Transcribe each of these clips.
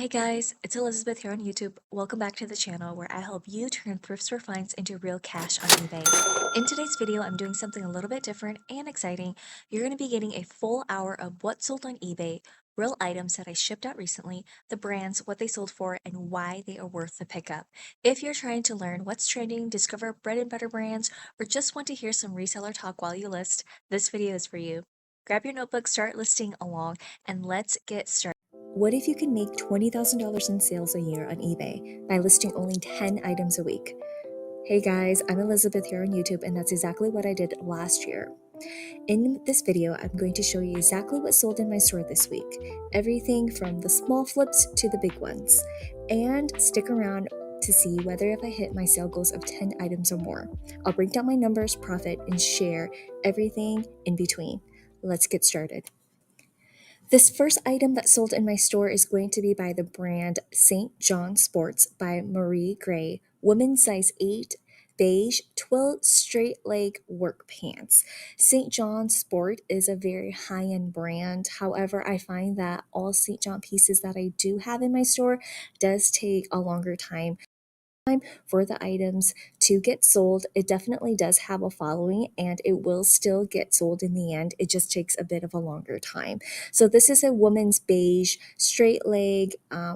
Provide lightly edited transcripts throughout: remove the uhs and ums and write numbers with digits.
Hey guys, it's Elizabeth here on YouTube. Welcome back to the channel where I help you turn thrift store finds into real cash on eBay. In today's video, I'm doing something a little bit different and exciting. You're going to be getting a full hour of what sold on eBay, real items that I shipped out recently, the brands, what they sold for, and why they are worth the pickup. If you're trying to learn what's trending, discover bread and butter brands, or just want to hear some reseller talk while you list, this video is for you. Grab your notebook, start listing along, and let's get started. What if you can make $20,000 in sales a year on eBay by listing only 10 items a week? Hey guys, I'm Elizabeth here on YouTube, and that's exactly what I did last year. In this video, I'm going to show you exactly what sold in my store this week. Everything from the small flips to the big ones. And stick around to see whether if I hit my sale goals of 10 items or more. I'll break down my numbers, profit, and share everything in between. Let's get started. This first item that sold in my store is going to be by the brand St. John Sports by Marie Gray, women's size 8, beige twill straight leg work pants. St. John Sport is a very high-end brand. However, I find that all St. John pieces that I do have in my store does take a longer time for the items to get sold. It definitely does have a following and it will still get sold in the end. It just takes a bit of a longer time. So this is a woman's beige straight leg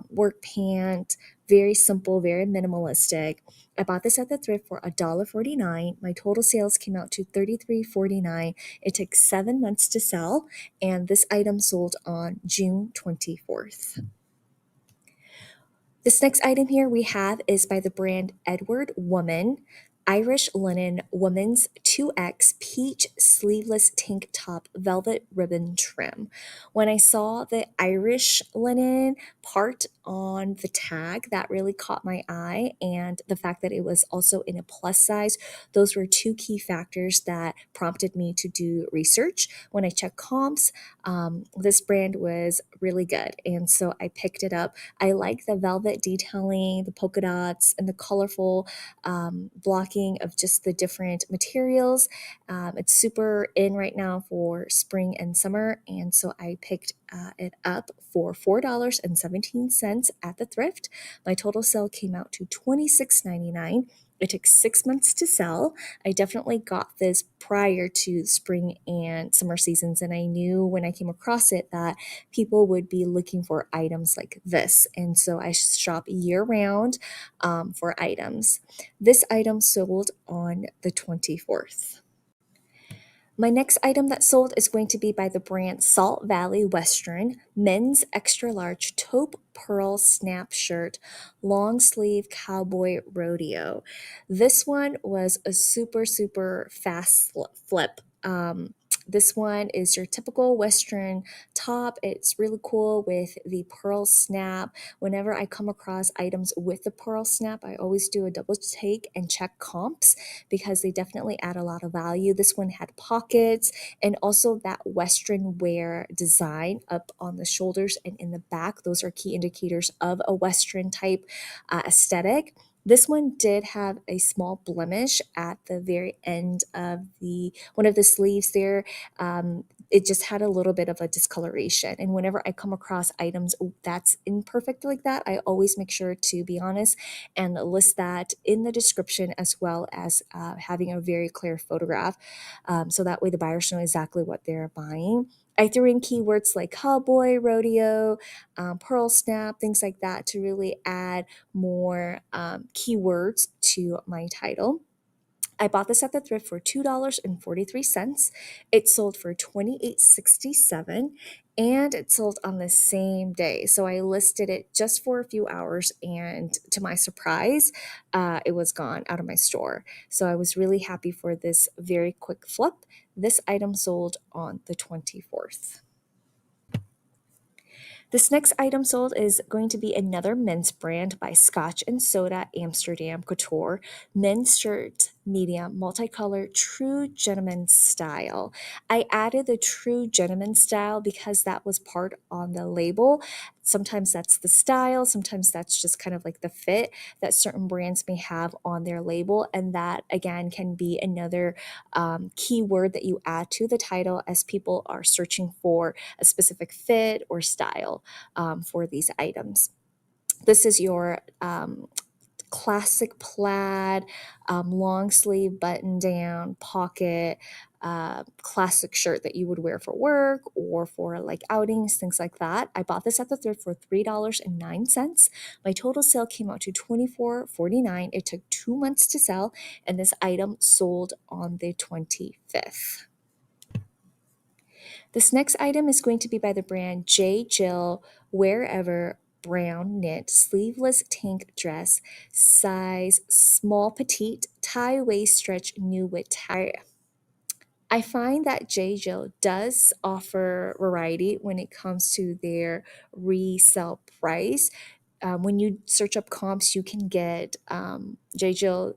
work pant, very simple, very minimalistic. I bought this at the thrift for $1.49. My total sales came out to $33.49. It took 7 months to sell, and this item sold on June 24th. This next item here we have is by the brand Edward Woman, Irish linen woman's 2X peach sleeveless tank top velvet ribbon trim. When I saw the Irish linen part on the tag, that really caught my eye, and the fact that it was also in a plus size, those were two key factors that prompted me to do research. When I checked comps, this brand was really good, and so I picked it up. I like the velvet detailing, the polka dots, and the colorful blocking of just the different materials. It's super in right now for spring and summer, and so I picked it up for $4.17 at the thrift. My total sale came out to $26.99. It took 6 months to sell. I definitely got this prior to spring and summer seasons, and I knew when I came across it that people would be looking for items like this. And so I shop year round for items. This item sold on the 24th. My next item that sold is going to be by the brand Salt Valley Western men's extra large taupe pearl snap shirt, long sleeve cowboy rodeo. This one was a super fast flip. This one is your typical Western top. It's really cool with the pearl snap. Whenever I come across items with the pearl snap, I always do a double take and check comps because they definitely add a lot of value. This one had pockets and also that Western wear design up on the shoulders and in the back. Those are key indicators of a Western type aesthetic. This one did have a small blemish at the very end of the one of the sleeves there. It just had a little bit of a discoloration. And whenever I come across items that's imperfect like that, I always make sure to be honest and list that in the description as well as having a very clear photograph. So that way the buyers know exactly what they're buying. I threw in keywords like cowboy, rodeo, pearl snap, things like that to really add more keywords to my title. I bought this at the thrift for $2.43. It sold for $28.67 and it sold on the same day. So I listed it just for a few hours and to my surprise, it was gone out of my store. So I was really happy for this very quick flip. This item sold on the 24th. This next item sold is going to be another men's brand by Scotch and Soda Amsterdam Couture. Men's shirt, medium, multicolor, true gentleman style. I added the true gentleman style because that was part on the label. Sometimes that's the style, sometimes that's just kind of like the fit that certain brands may have on their label. And that again can be another keyword that you add to the title as people are searching for a specific fit or style for these items. This is your classic plaid, long sleeve button down pocket, classic shirt that you would wear for work or for like outings, things like that. I bought this at the thrift for $3.09. My total sale came out to $24.49. It took 2 months to sell, and this item sold on the 25th. This next item is going to be by the brand J. Jill Wherever Brown Knit Sleeveless Tank Dress, size small petite, tie waist stretch new with tie. I find that J. Jill does offer variety when it comes to their resale price. When you search up comps, you can get J. Jill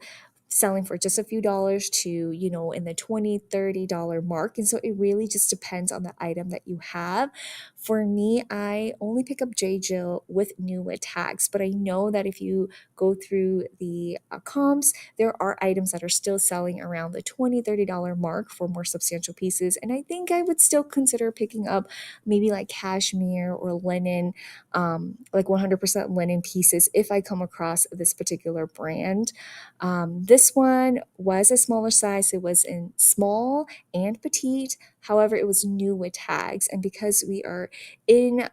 selling for just a few dollars to, in the $20-$30 mark. And so it really just depends on the item that you have. For me, I only pick up J. Jill with new with tags, but I know that if you go through the comps, there are items that are still selling around the $20-$30 mark for more substantial pieces. And I think I would still consider picking up maybe like cashmere or linen, like 100% linen pieces if I come across this particular brand. This one was a smaller size. It was in small and petite. However, it was new with tags. And because we are in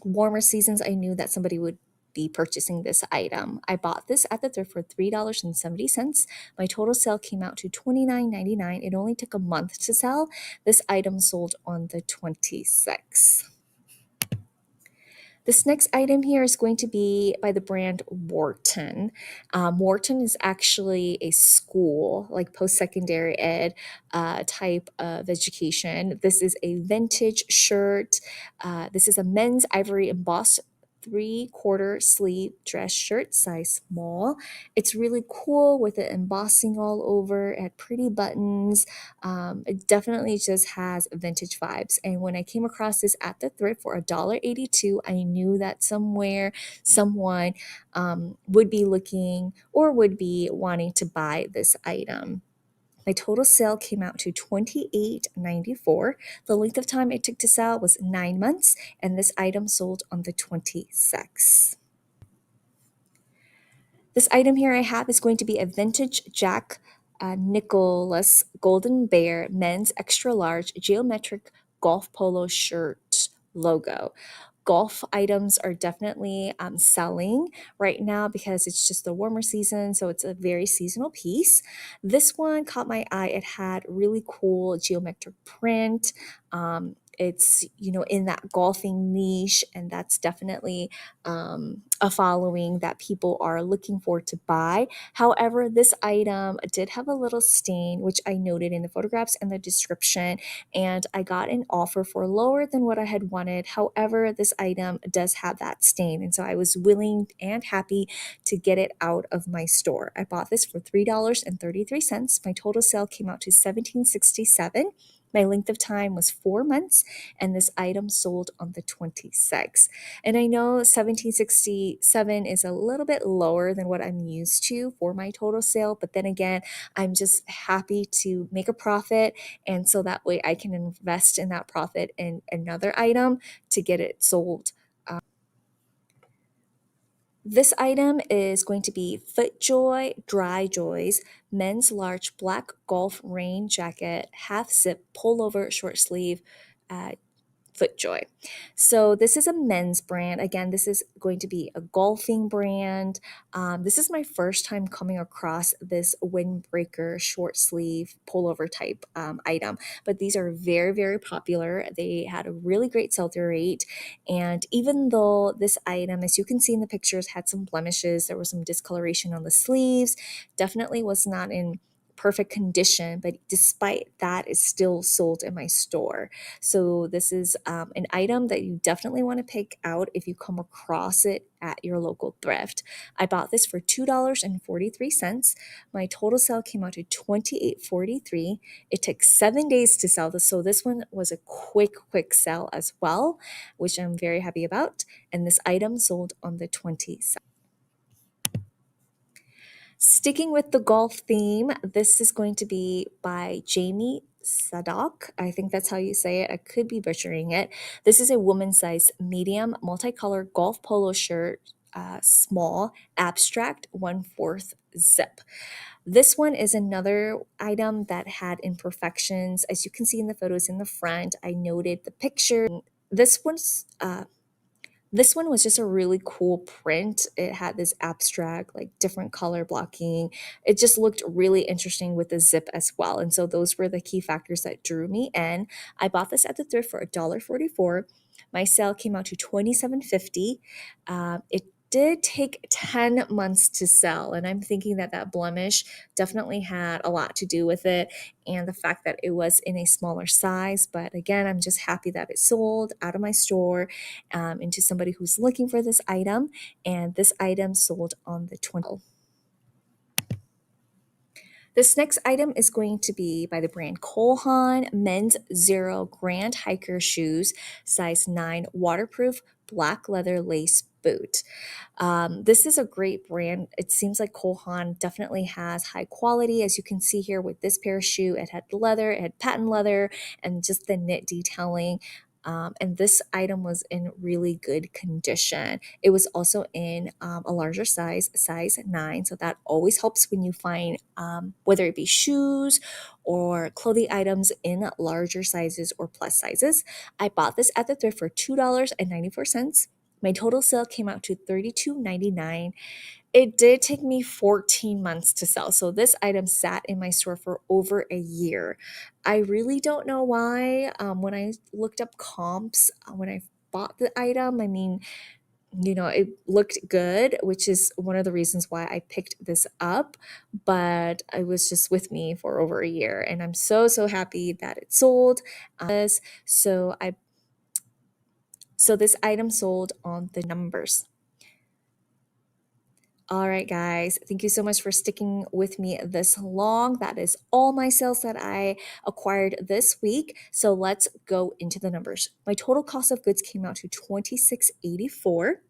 warmer seasons, I knew that somebody would be purchasing this item. I bought this at the thrift for $3.70. My total sale came out to $29.99. It only took a month to sell. This item sold on the 26th. This next item here is going to be by the brand Wharton. Wharton is actually a school, like post-secondary ed type of education. This is a vintage shirt. This is a men's ivory embossed 3/4 sleeve dress shirt, size small. It's really cool with the embossing all over. It had pretty buttons. It definitely just has vintage vibes. And when I came across this at the thrift for $1.82, I knew that somewhere someone would be looking or would be wanting to buy this item. My total sale came out to $28.94. The length of time it took to sell was 9 months, and this item sold on the 26th. This item here I have is going to be a vintage Jack Nicklaus Golden Bear men's extra large geometric golf polo shirt logo. Golf items are definitely selling right now because it's just the warmer season, so it's a very seasonal piece. This one caught my eye. It had really cool geometric print. It's in that golfing niche, and that's definitely a following that people are looking for to buy. However, this item did have a little stain, which I noted in the photographs and the description, and I got an offer for lower than what I had wanted. However, this item does have that stain, and so I was willing and happy to get it out of my store. I bought this for $3.33. My total sale came out to $17.67. My length of time was 4 months, and this item sold on the 26th. And I know 1767 is a little bit lower than what I'm used to for my total sale, but then again, I'm just happy to make a profit, and so that way I can invest in that profit in another item to get it sold. This item is going to be FootJoy Dry Joys men's large black golf rain jacket, half zip pullover short sleeve. FootJoy. So this is a men's brand. Again, this is going to be a golfing brand. This is my first time coming across this windbreaker short sleeve pullover type item, but these are very, very popular. They had a really great sell-through rate. And even though this item, as you can see in the pictures, had some blemishes, there was some discoloration on the sleeves, definitely was not in perfect condition, but despite that, it's still sold in my store. So this is an item that you definitely want to pick out if you come across it at your local thrift. I bought this for $2.43. My total sale came out to $28.43. It took 7 days to sell this, so this one was a quick sell as well, which I'm very happy about. And this item sold on the 22nd. Sticking with the golf theme, this is going to be by Jamie Sadok. I think that's how you say it. I could be butchering it. This is a woman's size medium multicolored golf polo shirt. small abstract 1/4 zip. This one is another item that had imperfections. As you can see in the photos in the front, I noted the picture. This one's this one was just a really cool print. It had this abstract, like different color blocking. It just looked really interesting with the zip as well. And so those were the key factors that drew me in. I bought this at the thrift for $1.44. My sale came out to $27.50. It did take 10 months to sell. And I'm thinking that that blemish definitely had a lot to do with it and the fact that it was in a smaller size. But again, I'm just happy that it sold out of my store into somebody who's looking for this item. And this item sold on the 20th. This next item is going to be by the brand Cole Haan Men's Zero Grand Hiker Shoes, size 9, waterproof, black leather lace boot. This is a great brand. It seems like Cole Haan definitely has high quality. As you can see here with this pair of shoe, it had leather, it had patent leather, and just the knit detailing. And this item was in really good condition. It was also in a larger size, size 9. So that always helps when you find, whether it be shoes or clothing items in larger sizes or plus sizes. I bought this at the thrift for $2.94. My total sale came out to $32.99. It did take me 14 months to sell. So this item sat in my store for over a year. I really don't know why. When I looked up comps, when I bought the item, I mean, it looked good, which is one of the reasons why I picked this up. But it was just with me for over a year. And I'm so, so happy that it sold. So I so this item sold on the numbers. All right, guys, thank you so much for sticking with me this long. That is all my sales that I acquired this week. So let's go into the numbers. My total cost of goods came out to $26.84.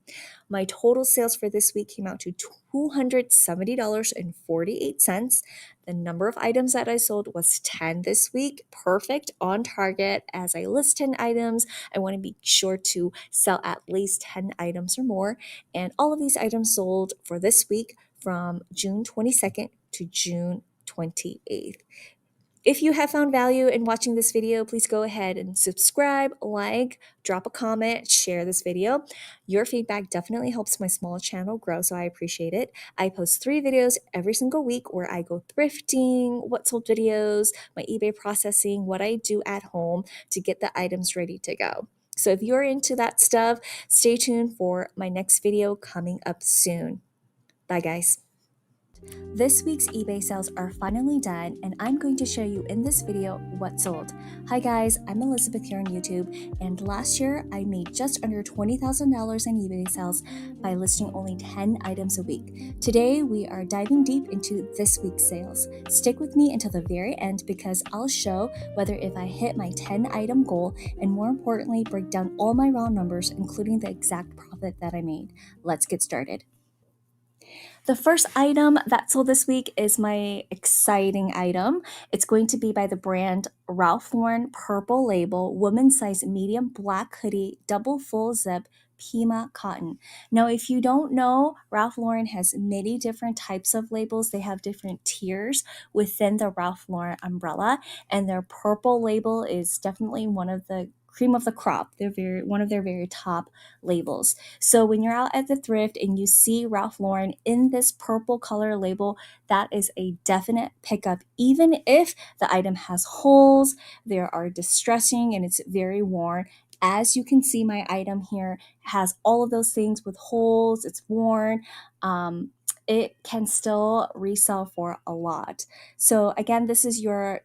My total sales for this week came out to $270.48. The number of items that I sold was 10 this week. Perfect, on target. As I list 10 items, I want to be sure to sell at least 10 items or more. And all of these items sold for this week from June 22nd to June 28th. If you have found value in watching this video, please go ahead and subscribe, like, drop a comment, share this video. Your feedback definitely helps my small channel grow, so I appreciate it. I post 3 videos every single week where I go thrifting, what sold videos, my eBay processing, what I do at home to get the items ready to go. So if you're into that stuff, stay tuned for my next video coming up soon. Bye, guys. This week's eBay sales are finally done, and I'm going to show you in this video what sold. Hi guys, I'm Elizabeth here on YouTube, and last year I made just under $20,000 in eBay sales by listing only 10 items a week. Today we are diving deep into this week's sales. Stick with me until the very end because I'll show whether if I hit my 10 item goal, and more importantly break down all my raw numbers including the exact profit that I made. Let's get started. The first item that sold this week is my exciting item. It's going to be by the brand Ralph Lauren Purple Label Women's Size Medium Black Hoodie Double Full Zip Pima Cotton. Now, if you don't know, Ralph Lauren has many different types of labels. They have different tiers within the Ralph Lauren umbrella, and their purple label is definitely one of the cream of the crop. They're one of their very top labels. So when you're out at the thrift and you see Ralph Lauren in this purple color label, that is a definite pickup. Even if the item has holes, there are distressing and it's very worn. As you can see, my item here has all of those things with holes, it's worn. It can still resell for a lot. So again, this is your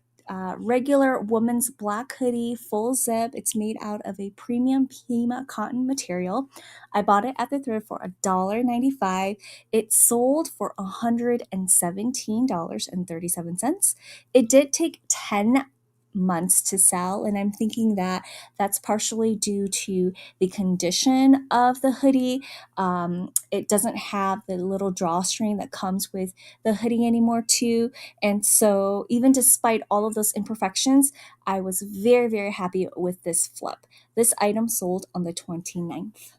regular woman's black hoodie, full zip. It's made out of a premium Pima cotton material. I bought it at the thrift for $1.95. It sold for $117.37. It did take 10 months to sell, and I'm thinking that that's partially due to the condition of the hoodie. It doesn't have the little drawstring that comes with the hoodie anymore too, and so even despite all of those imperfections, I was very, very happy with this flip. This item sold on the 29th.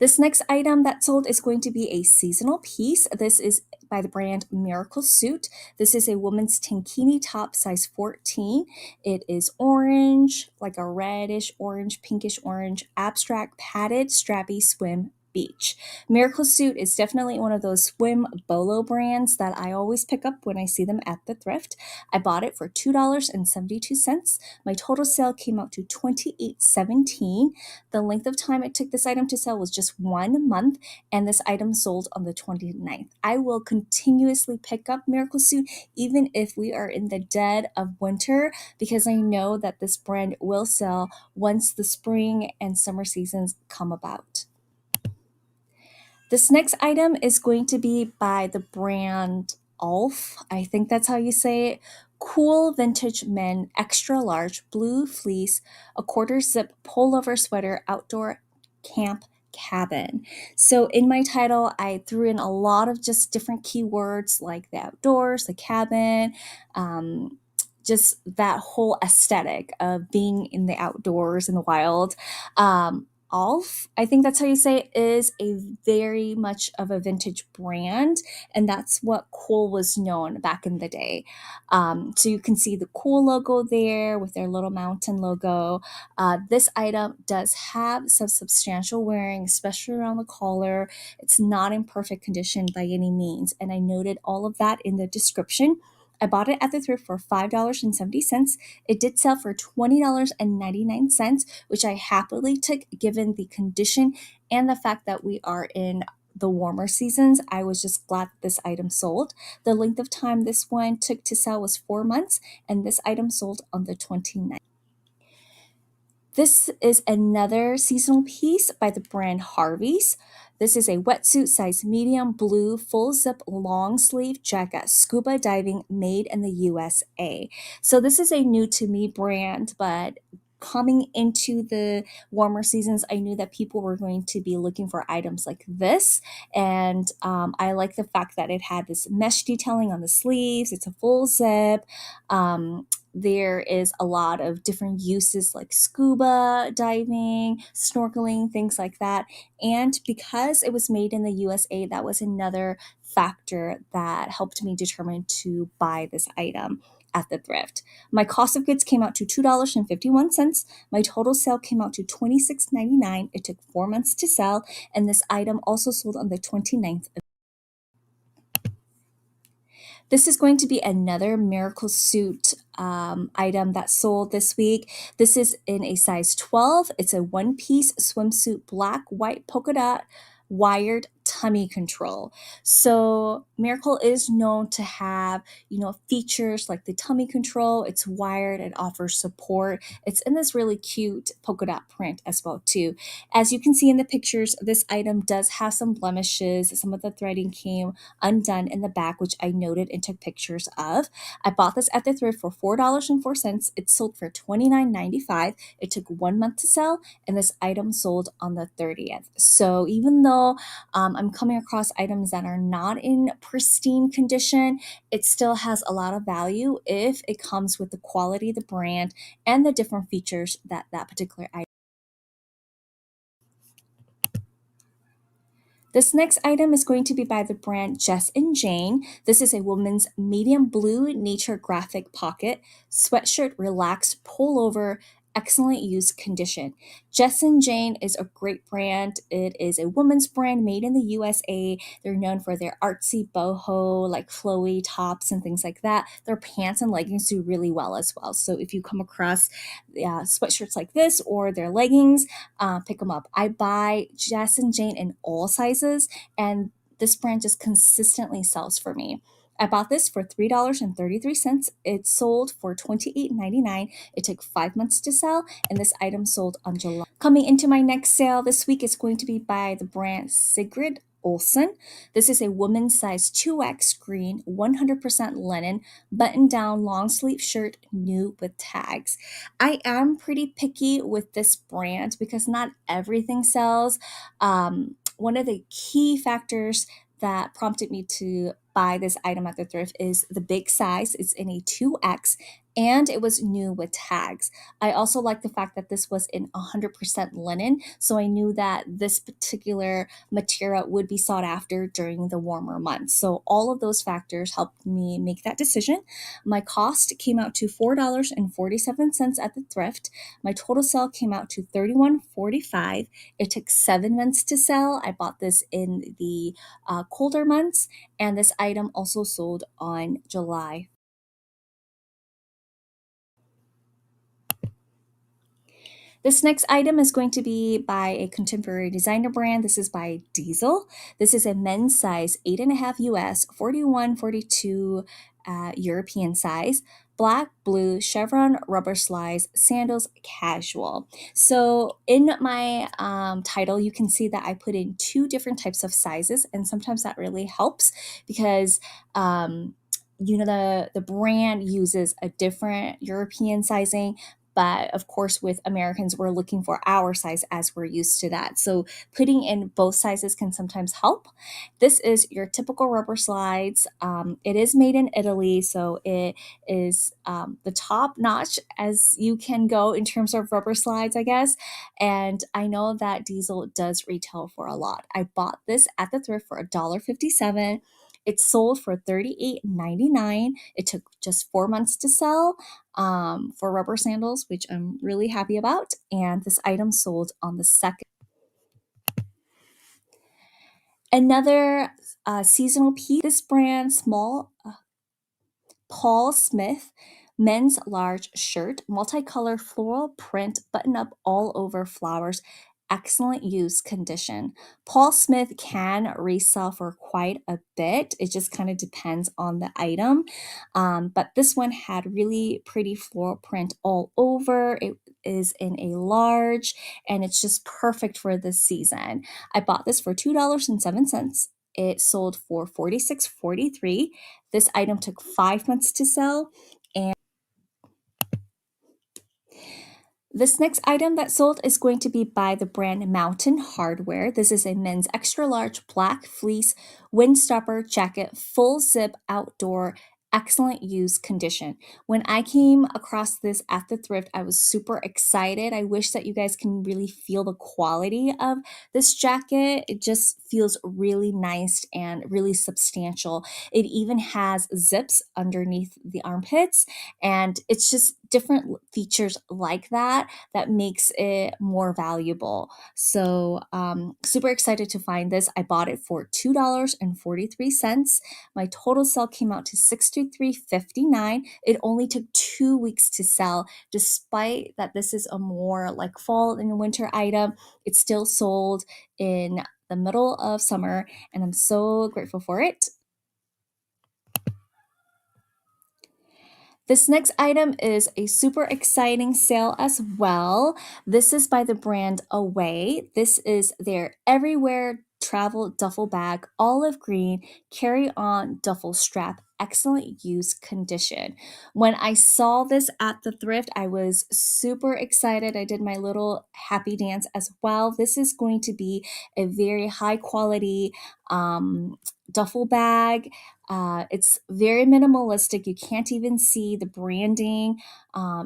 This next item that sold is going to be a seasonal piece. This is by the brand Miracle Suit. This is a woman's tankini top, size 14. It is orange, like a reddish orange, pinkish orange, abstract padded strappy swim beach. Miracle Suit is definitely one of those swim BOLO brands that I always pick up when I see them at the thrift. I bought it for $2.72. My total sale came out to $28.17. The length of time it took this item to sell was just 1 month, and this item sold on the 29th. I will continuously pick up Miracle Suit even if we are in the dead of winter, because I know that this brand will sell once the spring and summer seasons come about. This next item is going to be by the brand Ulf. I think that's how you say it. Cool vintage men, extra large, blue fleece, a quarter zip pullover sweater, outdoor camp cabin. So in my title, I threw in a lot of just different keywords like the outdoors, the cabin, um, just that whole aesthetic of being in the outdoors in the wild. Alf, I think that's how you say it, is a very much of a vintage brand, and that's what Cool was known back in the day. So you can see the Cool logo there with their little mountain logo. This item does have some substantial wearing, especially around the collar. It's not in perfect condition by any means, and I noted all of that in the description. I bought it at the thrift for $5.70. It did sell for $20.99, which I happily took given the condition and the fact that we are in the warmer seasons. I was just glad that this item sold. The length of time this one took to sell was 4 months, and this item sold on the 29th. This is another seasonal piece by the brand Harvey's. This is a wetsuit size medium blue full zip long sleeve jacket, scuba diving, made in the USA. So this is a new to me brand, but coming into the warmer seasons, I knew that people were going to be looking for items like this. And I like the fact that it had this mesh detailing on the sleeves. It's a full zip. There is a lot of different uses like scuba diving, snorkeling, things like that. And because it was made in the USA, that was another factor that helped me determine to buy this item at the thrift. My cost of goods came out to $2.51. My total sale came out to $26.99. It took 4 months to sell, and this item also sold on the 29th. This is going to be another Miracle Suit item that sold this week. This is in a size 12. It's a one piece swimsuit, black, white polka dot, wired tummy control. So Miracle is known to have, features like the tummy control. It's wired, it offers support. It's in this really cute polka dot print as well too. As you can see in the pictures, this item does have some blemishes. Some of the threading came undone in the back, which I noted and took pictures of. I bought this at the thrift for $4.04. It sold for $29.95. It took 1 month to sell, and this item sold on the 30th. So even though I'm coming across items that are not in pristine condition, it still has a lot of value if it comes with the quality, the brand, and the different features that that particular item. This next item is going to be by the brand Jess and Jane. This is a woman's medium blue nature graphic pocket sweatshirt, relaxed pullover, excellent use condition. Jess and Jane is a great brand. It is a women's brand made in the USA. They're known for their artsy boho, like flowy tops and things like that. Their pants and leggings do really well as well. So if you come across sweatshirts like this or their leggings, pick them up. I buy Jess and Jane in all sizes, and this brand just consistently sells for me. I bought this for $3.33. It sold for $28.99. It took 5 months to sell, and this item sold on July. Coming into my next sale this week is going to be by the brand Sigrid Olsen. This is a women's size 2X green, 100% linen, button down long sleeve shirt, new with tags. I am pretty picky with this brand because not everything sells. One of the key factors that prompted me to buy this item at the thrift is the big size. It's in a 2X and it was new with tags. I also like the fact that this was in 100% linen, so I knew that this particular material would be sought after during the warmer months. So all of those factors helped me make that decision. My cost came out to $4.47 at the thrift. My total sale came out to $31.45. It took 7 months to sell. I bought this in the colder months, and this item also sold on July. This next item is going to be by a contemporary designer brand. This is by Diesel. This is a men's size 8.5 US, 41, 42 European size. Black, blue, chevron, rubber slides, sandals, casual. So in my title, you can see that I put in two different types of sizes, and sometimes that really helps because the brand uses a different European sizing, but of course with Americans we're looking for our size as we're used to that, so putting in both sizes can sometimes help. This is your typical rubber slides. It is made in Italy, so it is the top notch as you can go in terms of rubber slides, I guess. And I know that Diesel does retail for a lot. I bought this at the thrift for $1.57. It sold for $38.99. It took just 4 months to sell for rubber sandals, which I'm really happy about. And this item sold on the second. Another seasonal piece, this brand, small Paul Smith men's large shirt, multicolor floral print, button up all over flowers, excellent use condition. Paul Smith can resell for quite a bit. It just kind of depends on the item. But this one had really pretty floral print all over. It is in a large and it's just perfect for this season. I bought this for $2.07. It sold for $46.43. This item took 5 months to sell. And this next item that sold is going to be by the brand Mountain Hardware. This is a men's extra large black fleece windstopper jacket, full zip outdoor, excellent use condition. When I came across this at the thrift, I was super excited. I wish that you guys can really feel the quality of this jacket. It just feels really nice and really substantial. It even has zips underneath the armpits, and it's just different features like that that makes it more valuable. So super excited to find this. I bought it for $2.43. My total sale came out to $63.59. It only took 2 weeks to sell. Despite that this is a more like fall and winter item, it still sold in the middle of summer, and I'm so grateful for it. This next item is a super exciting sale as well. This is by the brand Away. This is their everywhere travel duffel bag, olive green, carry on duffel strap, excellent use condition. When I saw this at the thrift, I was super excited. I did my little happy dance as well. This is going to be a very high quality duffel bag. It's very minimalistic. You can't even see the branding.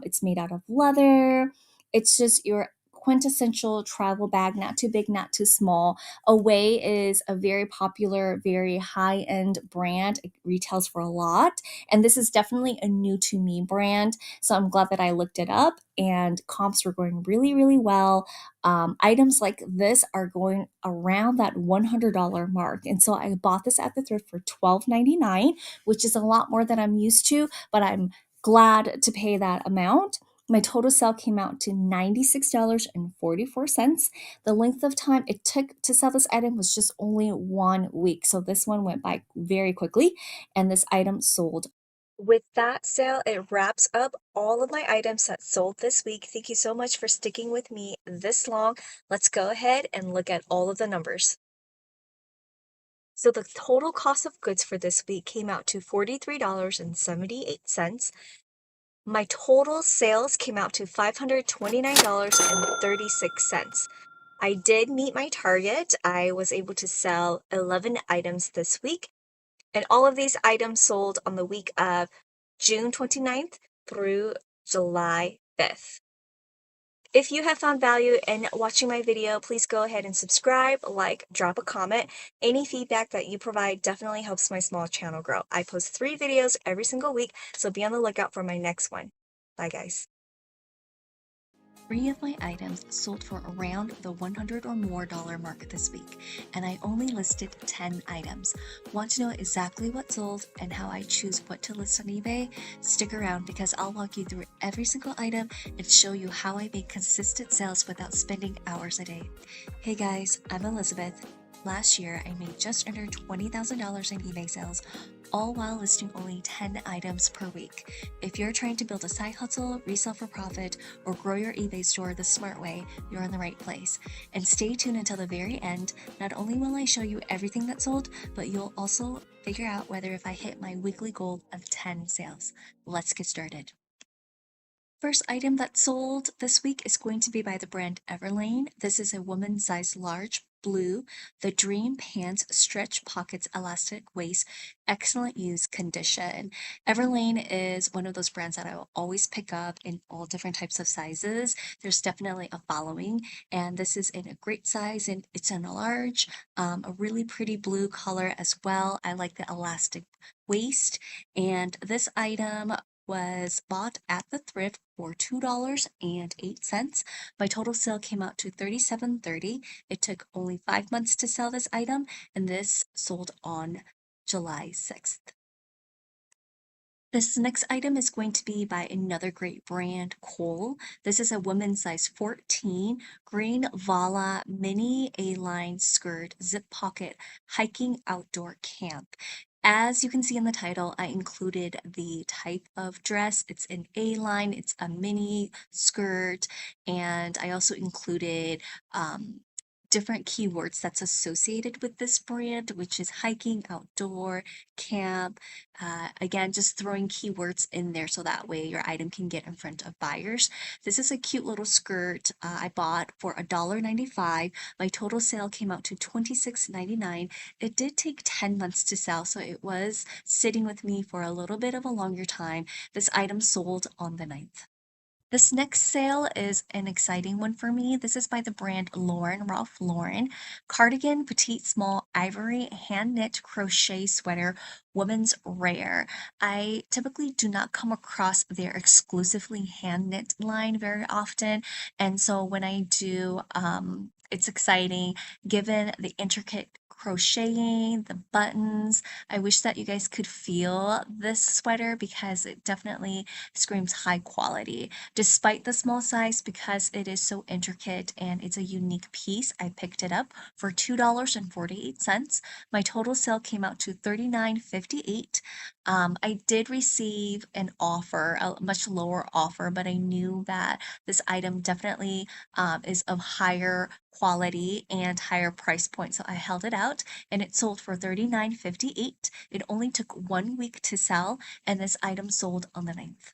It's made out of leather. It's just your quintessential travel bag, not too big, not too small. Away is a very popular, very high end brand. It retails for a lot. And this is definitely a new to me brand. So I'm glad that I looked it up, and comps were going really, really well. Items like this are going around that $100 mark. And so I bought this at the thrift for $12.99, which is a lot more than I'm used to, but I'm glad to pay that amount. My total sale came out to $96.44. The length of time it took to sell this item was just only 1 week. So this one went by very quickly, and this item sold. With that sale, it wraps up all of my items that sold this week. Thank you so much for sticking with me this long. Let's go ahead and look at all of the numbers. So the total cost of goods for this week came out to $43.78. My total sales came out to $529.36. I did meet my target. I was able to sell 11 items this week, And all of these items sold on the week of June 29th through July 5th. If you have found value in watching my video, please go ahead and subscribe, like, drop a comment. Any feedback that you provide definitely helps my small channel grow. I post 3 videos every single week, so be on the lookout for my next one. Bye, guys. 3 of my items sold for around the $100 or more mark this week, and I only listed 10 items. Want to know exactly what sold and how I choose what to list on eBay? Stick around because I'll walk you through every single item and show you how I make consistent sales without spending hours a day. Hey guys, I'm Elizabeth. Last year, I made just under $20,000 in eBay sales, all while listing only 10 items per week. If you're trying to build a side hustle, resell for profit, or grow your eBay store the smart way, you're in the right place. And stay tuned until the very end. Not only will I show you everything that sold, but you'll also figure out whether if I hit my weekly goal of 10 sales. Let's get started. First item that sold this week is going to be by the brand Everlane. This is a woman's size large blue, the Dream Pants Stretch Pockets Elastic Waist, excellent use condition. Everlane is one of those brands that I will always pick up in all different types of sizes. There's definitely a following, and this is in a great size, and it's in a large, a really pretty blue color as well. I like the elastic waist, and this item was bought at the thrift for $2.08. My total sale came out to $37.30. It took only 5 months to sell this item, and this sold on July 6th. This next item is going to be by another great brand, Cole. This is a women's size 14 green Vala mini A-line skirt zip pocket hiking outdoor camp. As you can see in the title, I included the type of dress. It's an A-line, it's a mini skirt, and I also included different keywords that's associated with this brand, which is hiking, outdoor, camp. Again, just throwing keywords in there so that way your item can get in front of buyers. This is a cute little skirt I bought for $1.95. My total sale came out to $26.99. It did take 10 months to sell, so it was sitting with me for a little bit of a longer time. This item sold on the 9th. This next sale is an exciting one for me. This is by the brand Ralph Lauren. Cardigan, petite, small, ivory, hand knit crochet sweater, women's rare. I typically do not come across their exclusively hand knit line very often. And so when I do, it's exciting given the intricate crocheting, the buttons. I wish that you guys could feel this sweater because it definitely screams high quality. Despite the small size, because it is so intricate and it's a unique piece, I picked it up for $2.48. My total sale came out to $39.58. I did receive an offer, a much lower offer, but I knew that this item definitely is of higher quality and higher price point. So I held it out and it sold for $39.58. It only took 1 week to sell, and this item sold on the 9th.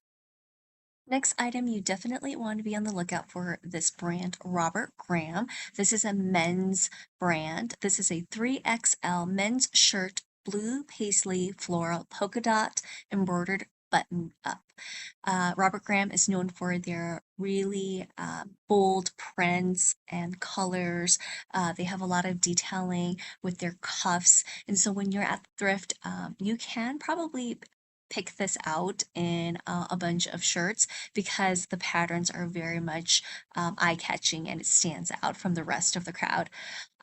Next item, you definitely want to be on the lookout for this brand, Robert Graham. This is a men's brand. This is a 3XL men's shirt, blue paisley floral polka dot embroidered button up. Robert Graham is known for their really bold prints and colors. They have a lot of detailing with their cuffs. And so when you're at thrift, you can probably pick this out in a bunch of shirts because the patterns are very much eye-catching and it stands out from the rest of the crowd.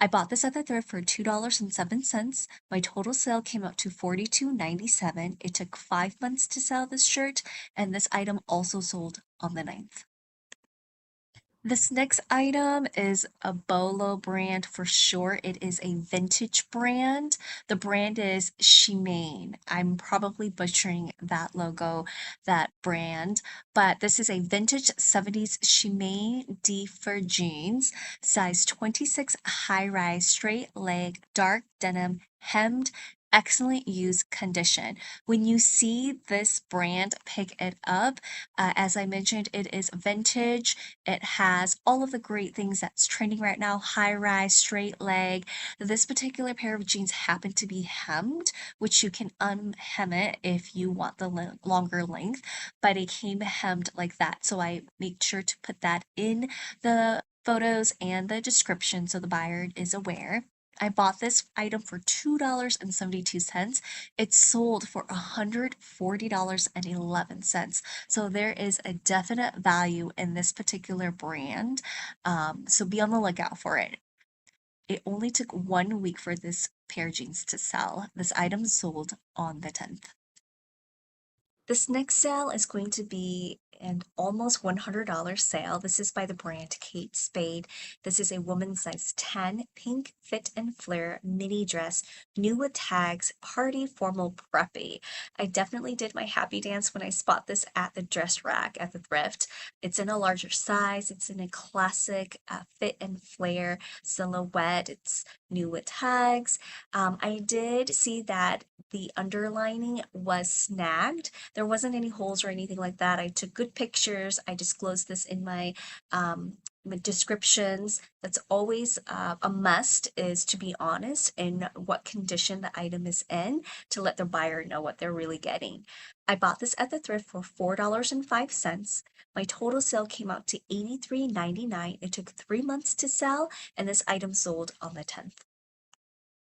I bought this at the thrift for $2.07. My total sale came out to $42.97. It took 5 months to sell this shirt, and this item also sold on the 9th. This next item is a BOLO brand for sure. It is a vintage brand. The brand is Shimane. I'm probably butchering that logo, that brand, but this is a vintage 70s Shimane D for jeans, size 26 high rise, straight leg, dark denim, hemmed excellent use condition. When you see this brand, pick it up. As I mentioned, it is vintage. It has all of the great things that's trending right now, high rise, straight leg. This particular pair of jeans happen to be hemmed, which you can unhem it if you want the longer length, but it came hemmed like that. So I made sure to put that in the photos and the description so the buyer is aware. I bought this item for $2.72. It sold for $140.11. So there is a definite value in this particular brand. So be on the lookout for it. It only took 1 week for this pair of jeans to sell. This item sold on the 10th. This next sale is going to be an almost $100 sale. This is by the brand Kate Spade. This is a woman's size 10 pink fit and flare mini dress, new with tags, party formal preppy. I definitely did my happy dance when I spot this at the dress rack at the thrift. It's in a larger size. It's in a classic fit and flare silhouette. It's new with tags. I did see that the underlining was snagged. There wasn't any holes or anything like that. I took good pictures. I disclosed this in my descriptions. That's always a must, is to be honest in what condition the item is in to let the buyer know what they're really getting. I bought this at the thrift for $4.05. My total sale came out to $83.99. It took 3 months to sell, and this item sold on the 10th.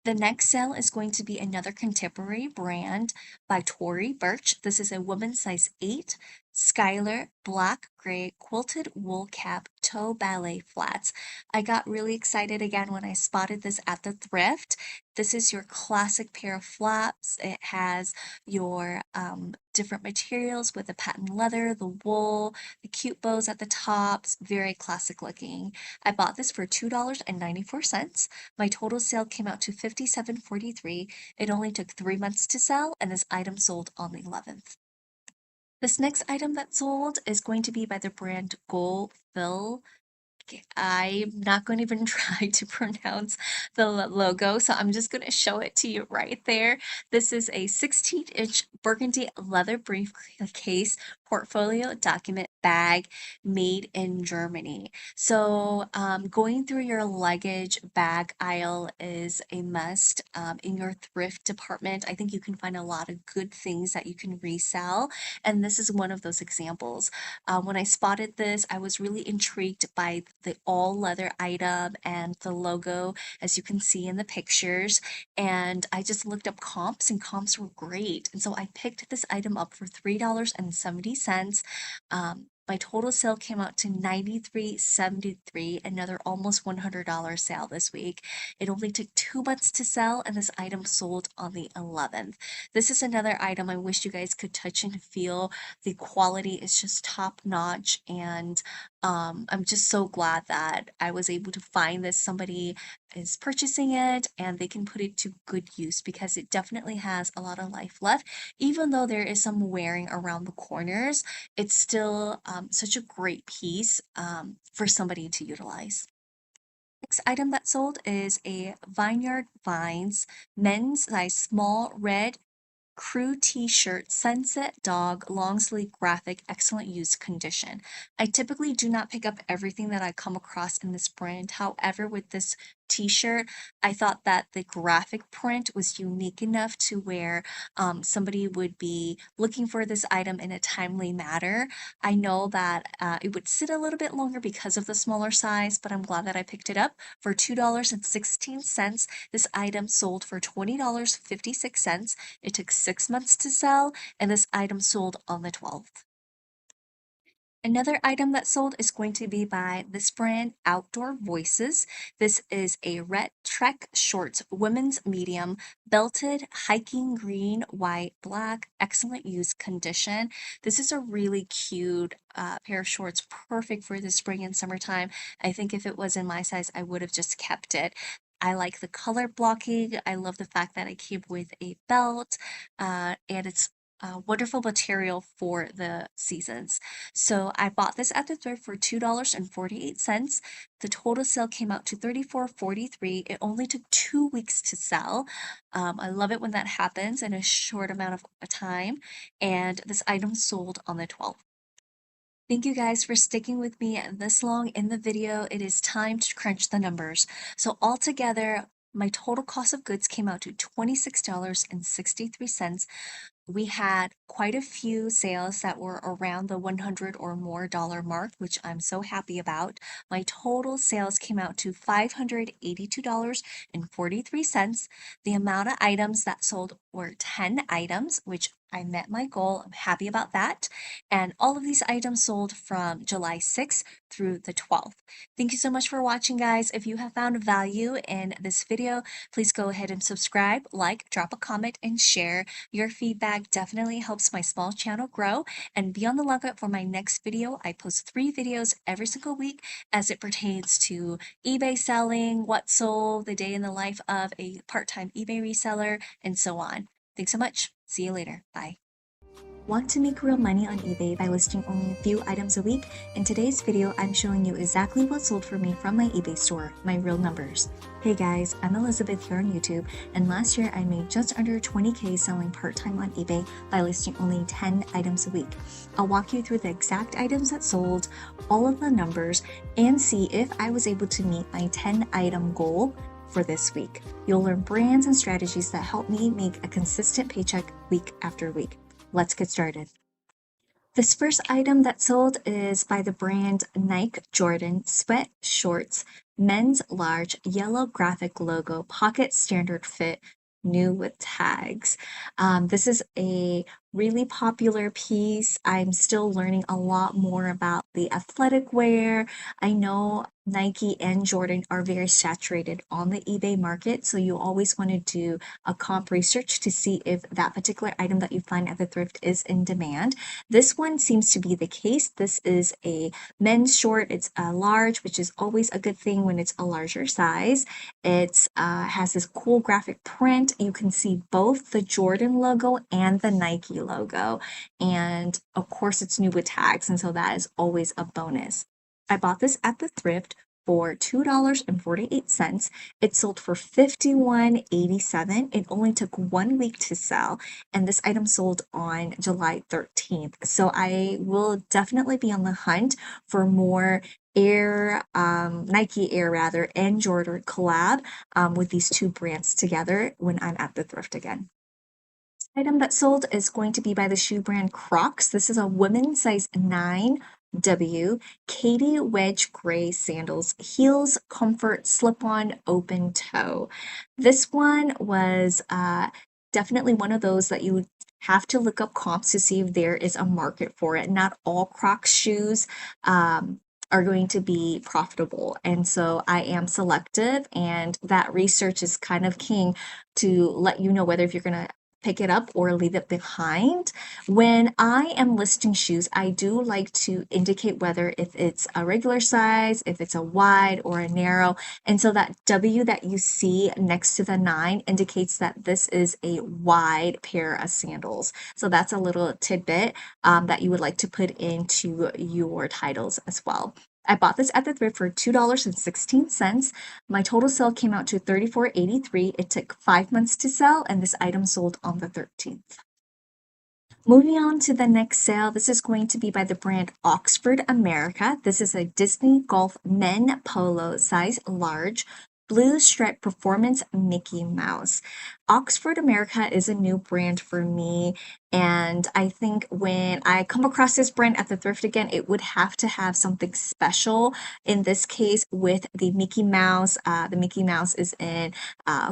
The next sale is going to be another contemporary brand by Tory Burch. This is a woman's size 8 Skylar black gray quilted wool cap toe ballet flats. I got really excited again when I spotted this at the thrift. This is your classic pair of flats. It has your different materials with the patent leather, the wool, the cute bows at the tops, very classic looking. I bought this for $2.94. My total sale came out to $57.43. It only took 3 months to sell, and this item sold on the 11th. This next item that sold is going to be by the brand Gold Fill. I'm not going to even try to pronounce the logo, so I'm just going to show it to you right there. This is a 16-inch burgundy leather briefcase portfolio document bag made in Germany. So going through your luggage bag aisle is a must in your thrift department. I think you can find a lot of good things that you can resell, and this is one of those examples. When I spotted this, I was really intrigued by the all leather item and the logo, as you can see in the pictures. And I just looked up comps, and comps were great. And so I picked this item up for $3.70. My total sale came out to $93.73, another almost $100 sale this week. It only took 2 months to sell, and this item sold on the 11th. This is another item I wish you guys could touch and feel. The quality is just top notch, and I'm just so glad that I was able to find this. Somebody is purchasing it and they can put it to good use because it definitely has a lot of life left. Even though there is some wearing around the corners, it's still such a great piece for somebody to utilize. Next item that sold is a Vineyard Vines men's size small red crew t-shirt, sunset dog, long sleeve graphic, excellent use condition. I typically do not pick up everything that I come across in this brand. However, with this t-shirt, I thought that the graphic print was unique enough to where somebody would be looking for this item in a timely manner. I know that it would sit a little bit longer because of the smaller size, but I'm glad that I picked it up for $2.16. This item sold for $20.56. It took 6 months to sell, and this item sold on the 12th. Another item that sold is going to be by this brand, Outdoor Voices. This is a red Trek shorts, women's medium, belted, hiking green, white, black, excellent use condition. This is a really cute pair of shorts, perfect for the spring and summertime. I think if it was in my size, I would have just kept it. I like the color blocking. I love the fact that it came with a belt, and it's wonderful material for the seasons. So I bought this at the thrift for $2.48. The total sale came out to $34.43. It only took 2 weeks to sell. I love it when that happens in a short amount of time. And this item sold on the 12th. Thank you guys for sticking with me this long in the video. It is time to crunch the numbers. So altogether, my total cost of goods came out to $26.63. We had quite a few sales that were around the $100 or more mark, which I'm so happy about. My total sales came out to $582.43. The amount of items that sold were 10 items, which I met my goal. I'm happy about that. And all of these items sold from July 6th through the 12th. Thank you so much for watching, guys. If you have found value in this video, please go ahead and subscribe, like, drop a comment, and share. Your feedback definitely helps my small channel grow, and be on the lookout for my next video. I post 3 videos every single week as it pertains to eBay selling, what sold, the day in the life of a part-time eBay reseller, and so on. Thanks so much. See you later. Bye. Want to make real money on eBay by listing only a few items a week? In today's video, I'm showing you exactly what sold for me from my eBay store, my real numbers. Hey guys, I'm Elizabeth here on YouTube, and last year I made just under 20K selling part-time on eBay by listing only 10 items a week. I'll walk you through the exact items that sold, all of the numbers, and see if I was able to meet my 10 item goal for this week. You'll learn brands and strategies that help me make a consistent paycheck week after week. Let's get started. This first item that sold is by the brand Nike Jordan Sweat Shorts, men's large, yellow graphic logo, pocket standard fit, new with tags. This is a really popular piece. I'm still learning a lot more about the athletic wear. I know Nike and Jordan are very saturated on the eBay market, so you always want to do a comp research to see if that particular item that you find at the thrift is in demand. This one seems to be the case. This is a men's short. It's a large, which is always a good thing when it's a larger size. It has this cool graphic print. You can see both the Jordan logo and the Nike logo. And of course, it's new with tags, and so that is always a bonus. I bought this at the thrift for $2.48. It sold for $51.87. It only took 1 week to sell, and this item sold on July 13th. So I will definitely be on the hunt for more Nike Air rather, and Jordan collab with these two brands together when I'm at the thrift again. Item that sold is going to be by the shoe brand Crocs. This is a women's size 9W Katie wedge gray sandals, heels, comfort, slip-on, open toe. This one was definitely one of those that you would have to look up comps to see if there is a market for it. Not all Crocs shoes are going to be profitable, and so I am selective, and that research is kind of king to let you know whether if you're going to pick it up or leave it behind. When I am listing shoes, I do like to indicate whether if it's a regular size, if it's a wide or a narrow. And so that W that you see next to the 9 indicates that this is a wide pair of sandals. So that's a little tidbit that you would like to put into your titles as well. I bought this at the thrift for $2.16. My total sale came out to $34.83. It took 5 months to sell, and this item sold on the 13th. Moving on to the next sale, this is going to be by the brand Oxford America. This is a Disney Golf men polo size large, blue stripe performance Mickey Mouse. Oxford America is a new brand for me, and I think when I come across this brand at the thrift again, it would have to have something special. In this case, with the Mickey Mouse. The Mickey Mouse is in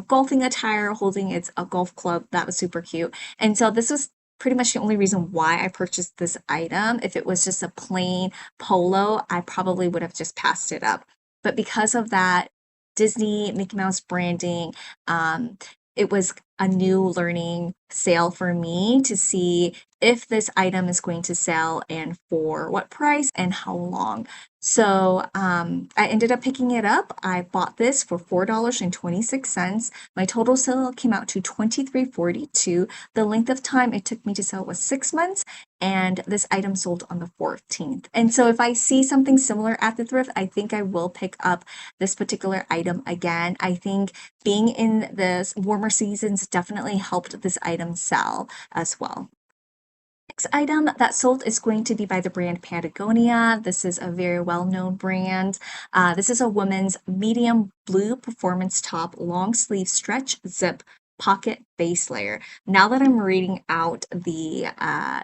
golfing attire, holding its a golf club. That was super cute. And so this was pretty much the only reason why I purchased this item. If it was just a plain polo, I probably would have just passed it up. But because of that Disney Mickey Mouse branding, it was a new learning sale for me to see if this item is going to sell and for what price and how long. So I ended up picking it up. I bought this for $4.26. My total sale came out to $23.42. The length of time it took me to sell was 6 months, and this item sold on the 14th. And so if I see something similar at the thrift, I think I will pick up this particular item again. I think being in the warmer seasons definitely helped this item sell as well. Next item that sold is going to be by the brand Patagonia. This is a very well-known brand. This is a woman's medium blue performance top, long sleeve stretch zip pocket base layer. Now that I'm reading out the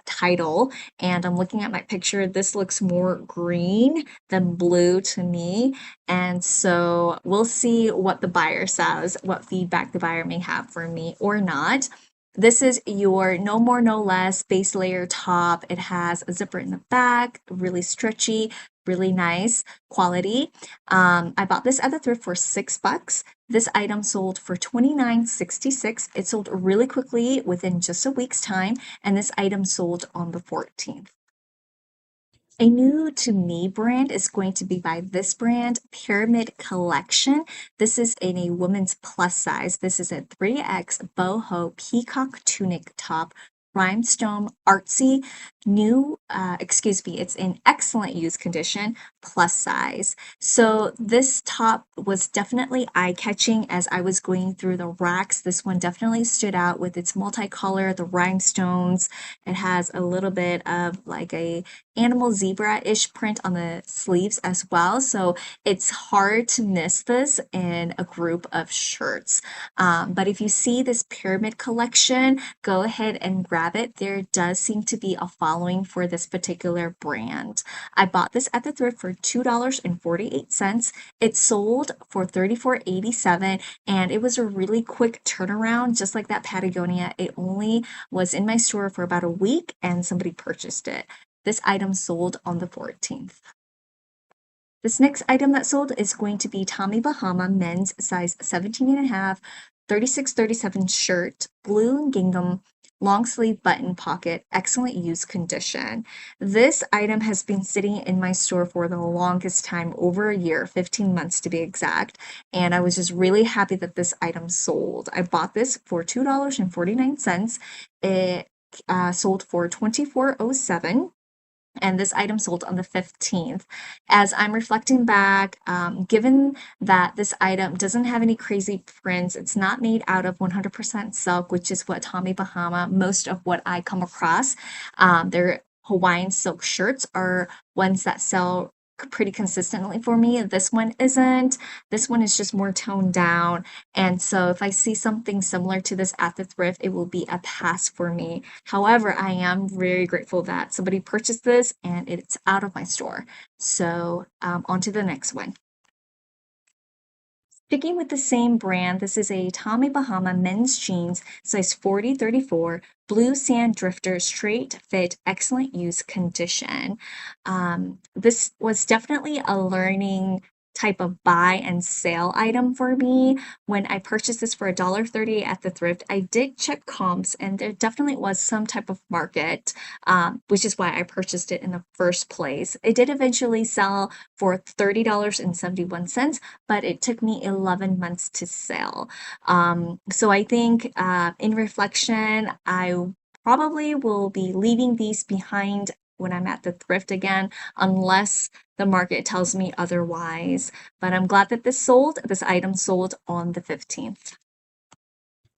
title and I'm looking at my picture, this looks more green than blue to me. And so we'll see what the buyer says, what feedback the buyer may have for me or not. This is your no more, no less base layer top. It has a zipper in the back, really stretchy, really nice quality. I bought this at the thrift for $6. This item sold for $29.66. It sold really quickly within just a week's time, and this item sold on the 14th. A new to me brand is going to be by this brand, Pyramid Collection. This is in a woman's plus size. This is a 3X boho peacock tunic top, rhinestone artsy, it's in excellent use condition, plus size. So this top was definitely eye-catching as I was going through the racks. This one definitely stood out with its multicolor, the rhinestones. It has a little bit of like a animal zebra-ish print on the sleeves as well. So it's hard to miss this in a group of shirts. But if you see this pyramid collection, go ahead and grab it. There does seem to be a following for this particular brand. I bought this at the thrift for $2.48. It sold for $34.87, and it was a really quick turnaround, just like that Patagonia. It only was in my store for about a week and somebody purchased it. This item sold on the 14th. This next item that sold is going to be Tommy Bahama men's size 17.5, 36-37 shirt, blue gingham, long sleeve button pocket, excellent use condition. This item has been sitting in my store for the longest time, over a year, 15 months to be exact, and I was just really happy that this item sold. I bought this for $2.49. It sold for $24.07, and this item sold on the 15th. As I'm reflecting back, given that this item doesn't have any crazy prints, it's not made out of 100% silk, which is what Tommy Bahama, most of what I come across, their Hawaiian silk shirts are ones that sell pretty consistently for me. This one isn't. This one is just more toned down. And so if I see something similar to this at the thrift, it will be a pass for me. However, I am very grateful that somebody purchased this and it's out of my store. So on to the next one. Sticking with the same brand, this is a Tommy Bahama men's jeans, size 40-34, blue sand drifter, straight fit, excellent use condition. This was definitely a learning type of buy and sale item for me. When I purchased this for $1.30 at the thrift, I did check comps and there definitely was some type of market, which is why I purchased it in the first place. It did eventually sell for $30.71, but it took me 11 months to sell. So I think in reflection, I probably will be leaving these behind when I'm at the thrift again, unless the market tells me otherwise. But I'm glad that this item sold on the 15th.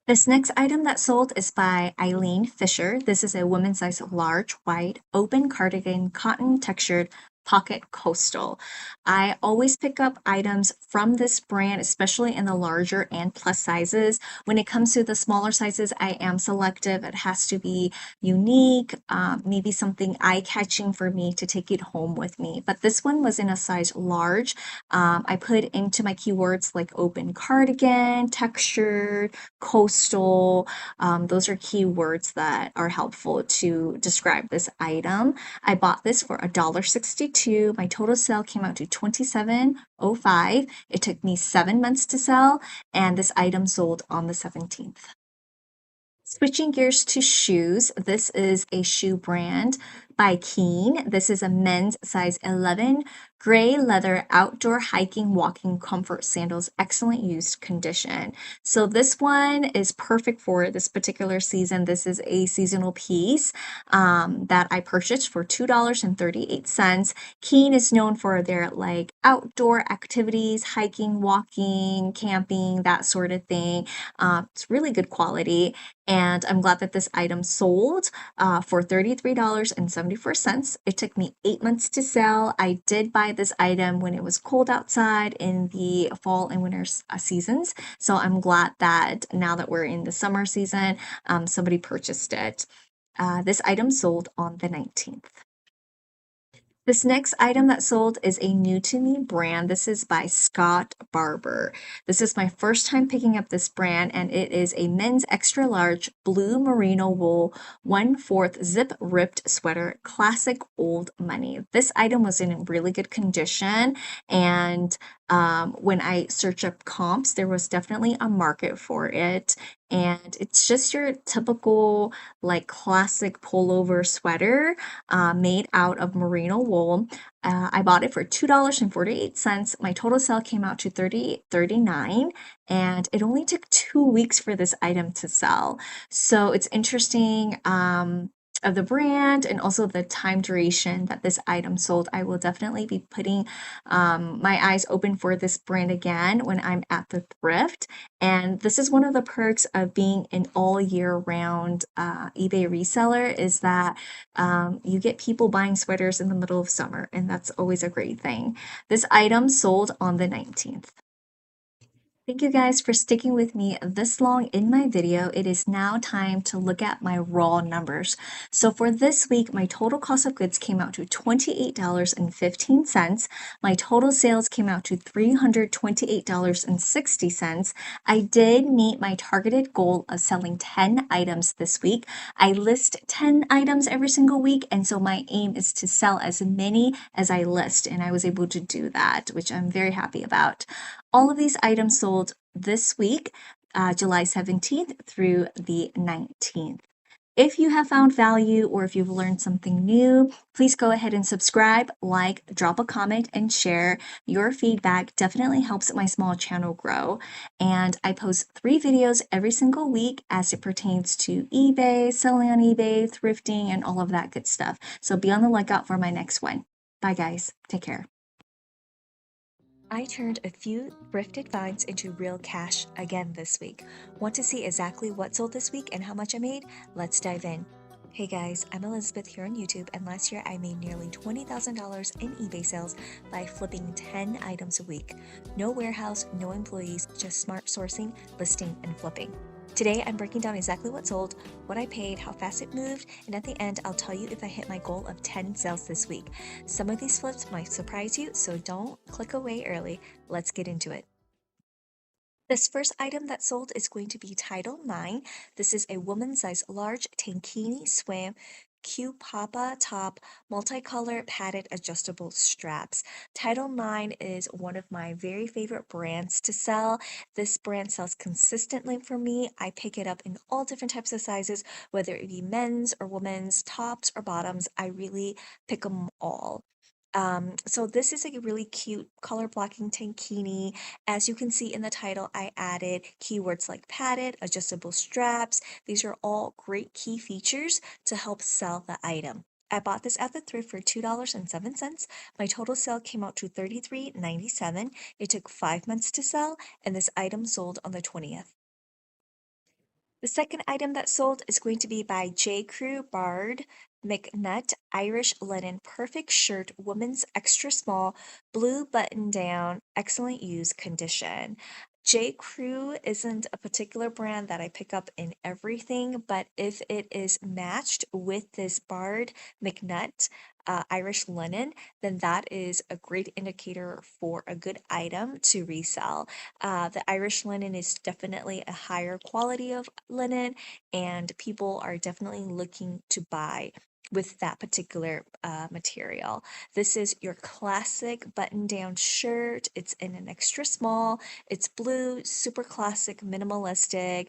This next item that sold is by Eileen Fisher. This is a women's size large white open cardigan, cotton textured pocket coastal. I always pick up items from this brand, especially in the larger and plus sizes. When it comes to the smaller sizes, I am selective. It has to be unique, maybe something eye-catching for me to take it home with me. But this one was in a size large. I put into my keywords like open cardigan, textured, coastal. Those are keywords that are helpful to describe this item. I bought this for $1.62. My total sale came out to $27.05. It took me 7 months to sell, and this item sold on the 17th. Switching gears to shoes, this is a shoe brand, by Keen. This is a men's size 11, gray leather outdoor hiking, walking comfort sandals, excellent used condition. So this one is perfect for this particular season. This is a seasonal piece that I purchased for $2.38. Keene is known for their like outdoor activities, hiking, walking, camping, that sort of thing. It's really good quality, and I'm glad that this item sold for $33.74. It took me 8 months to sell. I did buy this item when it was cold outside in the fall and winter seasons, so I'm glad that now that we're in the summer season, somebody purchased it. This item sold on the 19th. This next item that sold is a new to me brand. This is by Scott Barber. This is my first time picking up this brand, and it is a men's extra large blue merino wool 1/4 zip ripped sweater, classic old money. This item was in really good condition, and when I search up comps, there was definitely a market for it. And it's just your typical, like, classic pullover sweater made out of merino wool. I bought it for $2.48. My total sale came out to $38.39, and it only took 2 weeks for this item to sell. So it's interesting of the brand and also the time duration that this item sold. I will definitely be putting my eyes open for this brand again when I'm at the thrift. And this is one of the perks of being an all year round eBay reseller is that you get people buying sweaters in the middle of summer, and that's always a great thing. This item sold on the 19th. Thank you guys for sticking with me this long in my video. It is now time to look at my raw numbers. So for this week, my total cost of goods came out to $28.15. My total sales came out to $328.60. I did meet my targeted goal of selling 10 items this week. I list 10 items every single week, and so my aim is to sell as many as I list, and I was able to do that, which I'm very happy about. All of these items sold this week, July 17th through the 19th. If you have found value or if you've learned something new, please go ahead and subscribe, like, drop a comment, and share. Your feedback definitely helps my small channel grow. And I post 3 videos every single week as it pertains to eBay, selling on eBay, thrifting, and all of that good stuff. So be on the lookout for my next one. Bye, guys. Take care. I turned a few thrifted finds into real cash again this week. Want to see exactly what sold this week and how much I made? Let's dive in. Hey guys, I'm Elizabeth here on YouTube, and last year I made nearly $20,000 in eBay sales by flipping 10 items a week. No warehouse, no employees, just smart sourcing, listing, and flipping. Today, I'm breaking down exactly what sold, what I paid, how fast it moved, and at the end, I'll tell you if I hit my goal of 10 sales this week. Some of these flips might surprise you, so don't click away early. Let's get into it. This first item that sold is going to be Title 9. This is a woman's size large tankini swim Q Papa top, multicolor padded adjustable straps. Title 9 is one of my very favorite brands to sell. This brand sells consistently for me. I pick it up in all different types of sizes, whether it be men's or women's, tops or bottoms. I really pick them all. So this is a really cute color blocking tankini. As you can see in the title, I added keywords like padded, adjustable straps. These are all great key features to help sell the item. I bought this at the thrift for $2.07. My total sale came out to $33.97. It took 5 months to sell, and this item sold on the 20th. The second item that sold is going to be by J. Crew Bard McNutt Irish Linen Perfect Shirt Women's Extra Small Blue Button Down Excellent Use Condition. J. Crew isn't a particular brand that I pick up in everything, but if it is matched with this Bard McNutt Irish linen, then that is a great indicator for a good item to resell. The Irish linen is definitely a higher quality of linen, and people are definitely looking to buy with that particular material. This is your classic button-down shirt. It's in an extra small. It's blue, super classic, minimalistic.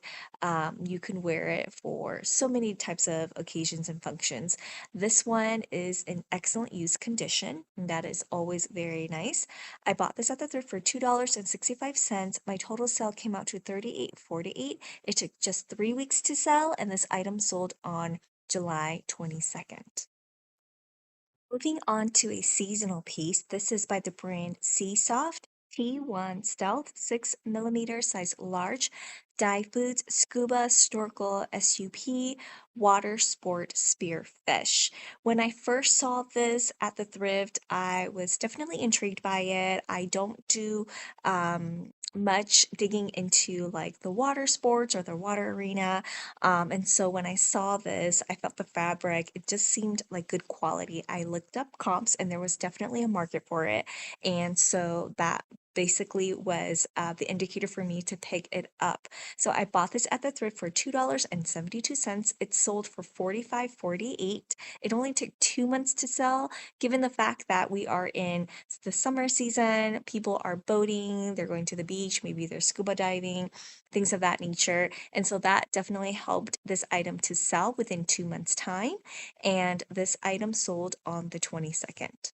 You can wear it for so many types of occasions and functions. This one is in excellent use condition, and that is always very nice. I bought this at the thrift for $2.65. My total sale came out to $38.48. It took just 3 weeks to sell, and this item sold on July 22nd. Moving on to a seasonal piece, this is by the brand Sea Soft T1 Stealth 6 mm size large, dye foods, scuba, snorkel, SUP, water sport spearfish. When I first saw this at the thrift, I was definitely intrigued by it. I don't do much digging into like the water sports or the water arena. And so when I saw this, I felt the fabric, it just seemed like good quality. I looked up comps and there was definitely a market for it. And so that basically was the indicator for me to pick it up. So I bought this at the thrift for $2.72. It sold for $45.48. It only took 2 months to sell, given the fact that we are in the summer season, people are boating, they're going to the beach, maybe they're scuba diving, things of that nature. And so that definitely helped this item to sell within 2 months' time. And this item sold on the 22nd.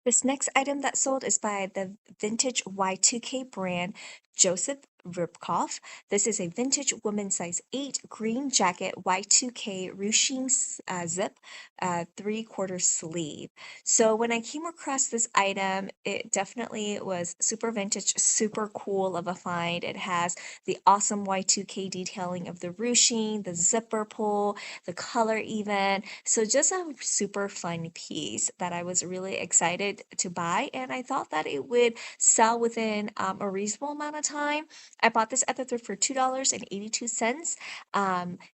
This next item that sold is by the vintage Y2K brand Joseph Ribkoff. This is a vintage women's size 8 green jacket Y2K ruching zip 3/4 sleeve. So when I came across this item, it definitely was super vintage, super cool of a find. It has the awesome Y2K detailing of the ruching, the zipper pull, the color even. So just a super fun piece that I was really excited to buy, and I thought that it would sell within a reasonable amount of time. I bought this at the thrift for $2.82.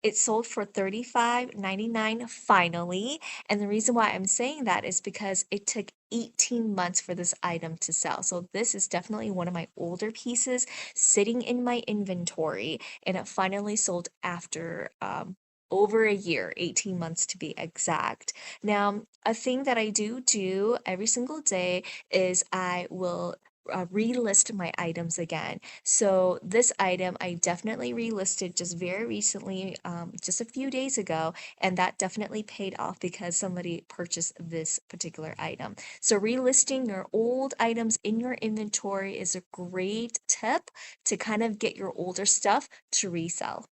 It sold for $35.99 finally, and the reason why I'm saying that is because it took 18 months for this item to sell. So this is definitely one of my older pieces sitting in my inventory, and it finally sold after over a year, 18 months to be exact. Now, a thing that I do every single day is I will relist my items again. So this item I definitely relisted just very recently, just a few days ago, and that definitely paid off because somebody purchased this particular item. So relisting your old items in your inventory is a great tip to kind of get your older stuff to resell.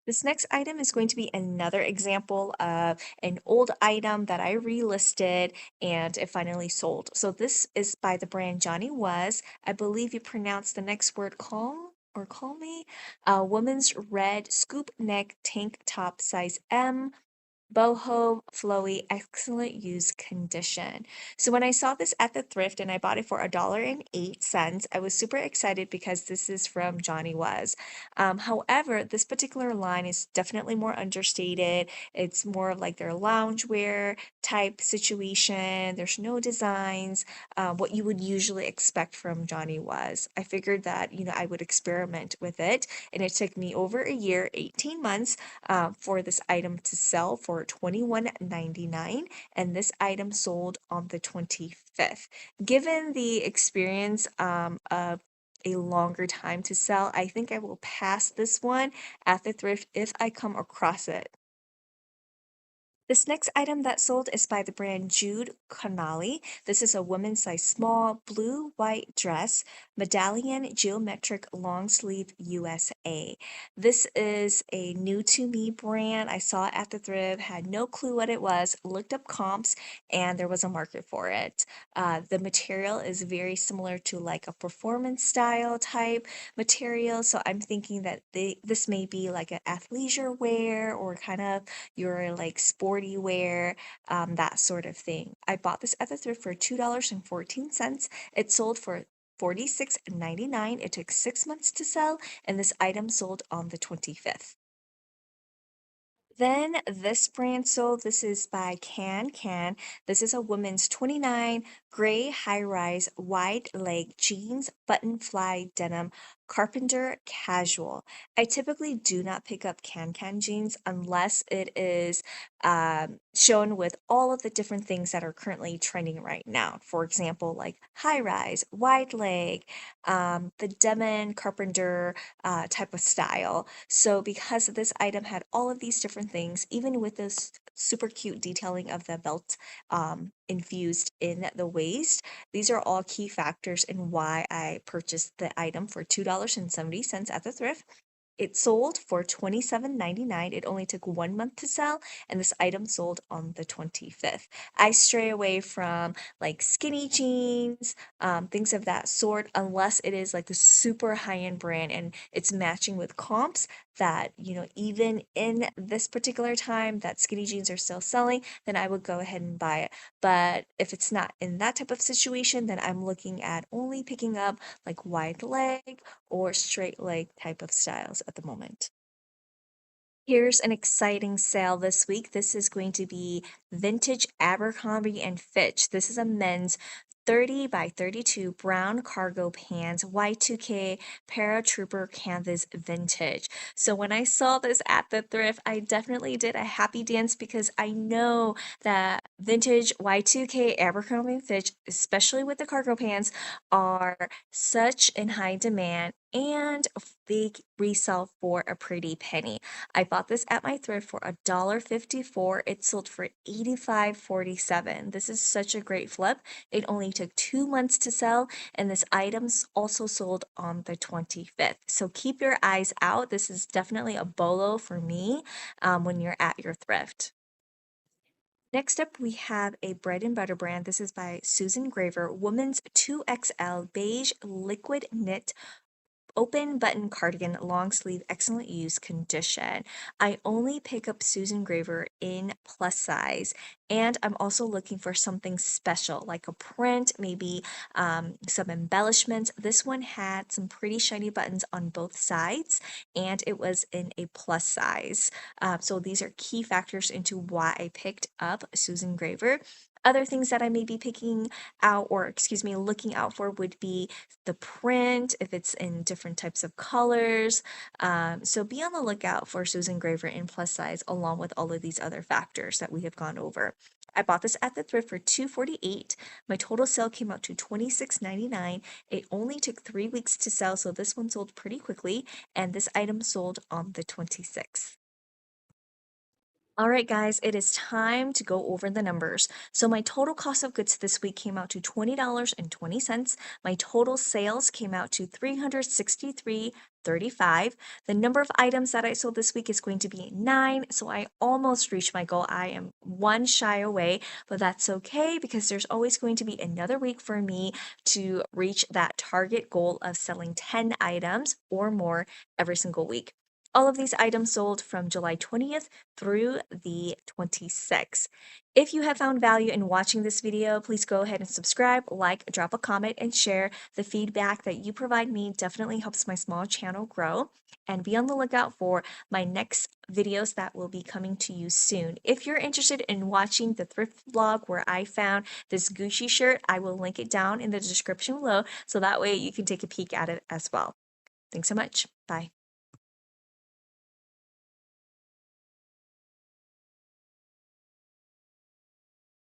This next item is going to be another example of an old item that I relisted and it finally sold. So this is by the brand Johnny Was. I believe you pronounce the next word calm or call me. Woman's red scoop neck tank top size M, boho, flowy, excellent use condition. So when I saw this at the thrift and I bought it for $1.08, I was super excited because this is from Johnny Was. However, this particular line is definitely more understated. It's more of like their loungewear type situation. There's no designs, what you would usually expect from Johnny Was. I figured that, I would experiment with it, and it took me over a year, 18 months, for this item to sell for $21.99, and this item sold on the 25th. Given the experience of a longer time to sell, I think I will pass this one at the thrift if I come across it. This next item that sold is by the brand Jude Connolly. This is a women's size small blue white dress, medallion geometric long sleeve USA. This is a new to me brand. I saw it at the thrift, had no clue what it was, looked up comps, and there was a market for it. The material is very similar to like a performance style type material, so I'm thinking that this may be like an athleisure wear or kind of your like sporty wear, that sort of thing. I bought this at the thrift for $2.14. It sold for $46.99. It took 6 months to sell, and this item sold on the 25th. Then this brand sold. This is by Can Can. This is a women's 29 gray high-rise wide leg jeans, button fly denim, carpenter casual. I typically do not pick up can jeans unless it is shown with all of the different things that are currently trending right now. For example, like high rise, wide leg, the denim carpenter type of style. So because this item had all of these different things, even with this super cute detailing of the belt infused in the waist, these are all key factors in why I purchased the item for $2.70 at the thrift. It sold for $27.99. It only took 1 month to sell, and this item sold on the 25th. I stray away from like skinny jeans, things of that sort, unless it is like the super high-end brand and it's matching with comps that, even in this particular time that skinny jeans are still selling, then I would go ahead and buy it. But if it's not in that type of situation, then I'm looking at only picking up like wide leg or straight leg type of styles at the moment. Here's an exciting sale this week. This is going to be vintage Abercrombie and Fitch. This is a men's 30 by 32 brown cargo pants, Y2K paratrooper canvas vintage. So when I saw this at the thrift, I definitely did a happy dance because I know that vintage Y2K Abercrombie and Fitch, especially with the cargo pants, are such in high demand and they resell for a pretty penny. I bought this at my thrift for $1.54. It sold for $85.47. This is such a great flip. It only took 2 months to sell, and this item's also sold on the 25th. So keep your eyes out. This is definitely a bolo for me when you're at your thrift. Next up, we have a bread and butter brand. This is by Susan Graver, Woman's 2XL Beige Liquid Knit open button cardigan, long sleeve, excellent use condition. I only pick up Susan Graver in plus size, and I'm also looking for something special like a print, maybe some embellishments. This one had some pretty shiny buttons on both sides, and it was in a plus size. So these are key factors into why I picked up Susan Graver. Other things that I may be picking out, or excuse me, looking out for would be the print, if it's in different types of colors. So be on the lookout for Susan Graver in plus size, along with all of these other factors that we have gone over. I bought this at the thrift for $2.48. My total sale came out to $26.99. It only took 3 weeks to sell, so this one sold pretty quickly, and this item sold on the 26th. All right, guys, it is time to go over the numbers. So my total cost of goods this week came out to $20.20. My total sales came out to $363.35. The number of items that I sold this week is going to be 9, so I almost reached my goal. I am one shy away, but that's okay because there's always going to be another week for me to reach that target goal of selling 10 items or more every single week. All of these items sold from July 20th through the 26th. If you have found value in watching this video, please go ahead and subscribe, like, drop a comment, and share. The feedback that you provide me definitely helps my small channel grow. And be on the lookout for my next videos that will be coming to you soon. If you're interested in watching the thrift vlog where I found this Gucci shirt, I will link it down in the description below so that way you can take a peek at it as well. Thanks so much. Bye.